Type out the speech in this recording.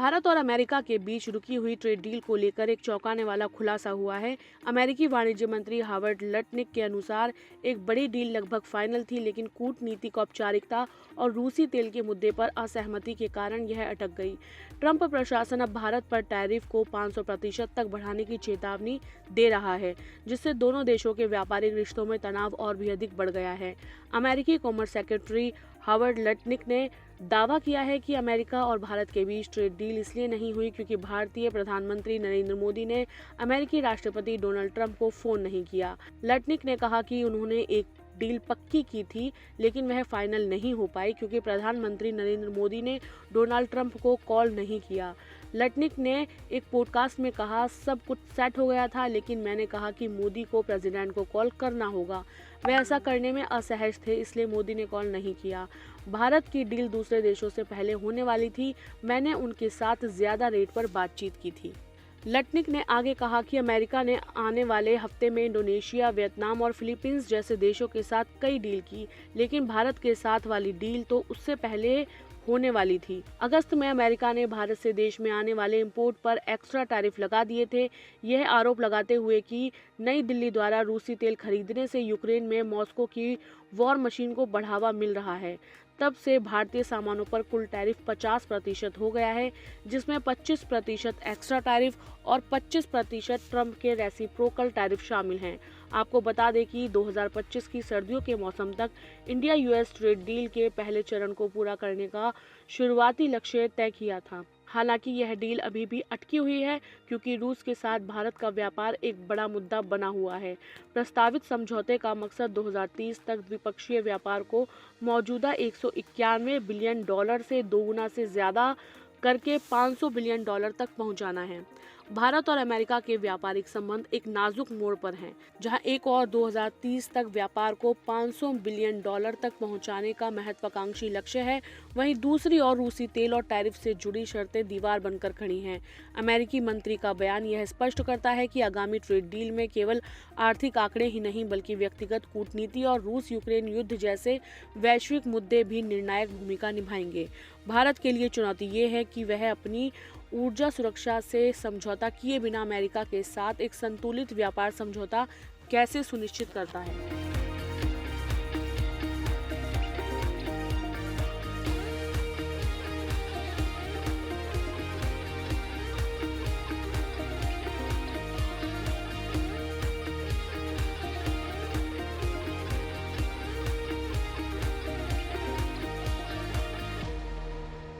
भारत और अमेरिका के बीच रुकी हुई ट्रेड डील को लेकर एक चौंकाने वाला खुलासा हुआ है। अमेरिकी वाणिज्य मंत्री हावर्ड लटनिक के अनुसार एक बड़ी डील लगभग फाइनल थी, लेकिन कूटनीतिक औपचारिकता और रूसी तेल के मुद्दे पर असहमति के कारण यह अटक गई। ट्रंप प्रशासन अब भारत पर टैरिफ को 500% तक बढ़ाने की चेतावनी दे रहा है, जिससे दोनों देशों के व्यापारिक रिश्तों में तनाव और भी अधिक बढ़ गया है। अमेरिकी कॉमर्स सेक्रेटरी हावर्ड लटनिक ने दावा किया है कि अमेरिका और भारत के बीच ट्रेड डील इसलिए नहीं हुई क्योंकि भारतीय प्रधानमंत्री नरेंद्र मोदी ने अमेरिकी राष्ट्रपति डोनाल्ड ट्रंप को फोन नहीं किया। लटनिक ने कहा कि उन्होंने एक डील पक्की की थी, लेकिन वह फाइनल नहीं हो पाई क्योंकि प्रधानमंत्री नरेंद्र मोदी ने डोनाल्ड ट्रंप को कॉल नहीं किया। लटनिक ने एक पॉडकास्ट में कहा, सब कुछ सेट हो गया था, लेकिन मैंने कहा कि मोदी को प्रेसिडेंट को कॉल करना होगा। वे ऐसा करने में असहज थे, इसलिए मोदी ने कॉल नहीं किया। भारत की डील दूसरे देशों से पहले होने वाली थी। मैंने उनके साथ ज्यादा रेट पर बातचीत की थी। लटनिक ने आगे कहा कि अमेरिका ने आने वाले हफ्ते में इंडोनेशिया, वियतनाम और फिलीपींस जैसे देशों के साथ कई डील की, लेकिन भारत के साथ वाली डील तो उससे पहले होने वाली थी। अगस्त में अमेरिका ने भारत से देश में आने वाले इंपोर्ट पर एक्स्ट्रा टैरिफ लगा दिए थे, यह आरोप लगाते हुए कि नई दिल्ली द्वारा रूसी तेल खरीदने से यूक्रेन में मॉस्को की वॉर मशीन को बढ़ावा मिल रहा है। तब से भारतीय सामानों पर कुल टैरिफ 50% हो गया है, जिसमें 25% एक्स्ट्रा टैरिफ और 25% ट्रंप के रेसिप्रोकल टैरिफ शामिल हैं। आपको बता दें कि 2025 की सर्दियों के मौसम तक इंडिया यूएस ट्रेड डील के पहले चरण को पूरा करने का शुरुआती लक्ष्य तय किया था। हालांकि यह डील अभी भी अटकी हुई है क्योंकि रूस के साथ भारत का व्यापार एक बड़ा मुद्दा बना हुआ है। प्रस्तावित समझौते का मकसद 2030 तक द्विपक्षीय व्यापार को मौजूदा $191 बिलियन से दोगुना से ज्यादा करके $500 बिलियन तक पहुंचाना है। भारत और अमेरिका के व्यापारिक संबंध एक नाजुक मोड़ पर हैं, जहां एक और 2030 तक व्यापार को $500 बिलियन तक पहुंचाने का महत्वाकांक्षी लक्ष्य है। वहीं दूसरी ओर रूसी तेल और टैरिफ से जुड़ी शर्तें दीवार बनकर खड़ी हैं। अमेरिकी मंत्री का बयान यह स्पष्ट करता है कि आगामी ट्रेड डील में केवल आर्थिक आंकड़े ही नहीं, बल्कि व्यक्तिगत कूटनीति और रूस यूक्रेन युद्ध जैसे वैश्विक मुद्दे भी निर्णायक भूमिका निभाएंगे। भारत के लिए चुनौती ये है कि वह अपनी ऊर्जा सुरक्षा से समझौता किए बिना अमेरिका के साथ एक संतुलित व्यापार समझौता कैसे सुनिश्चित करता है।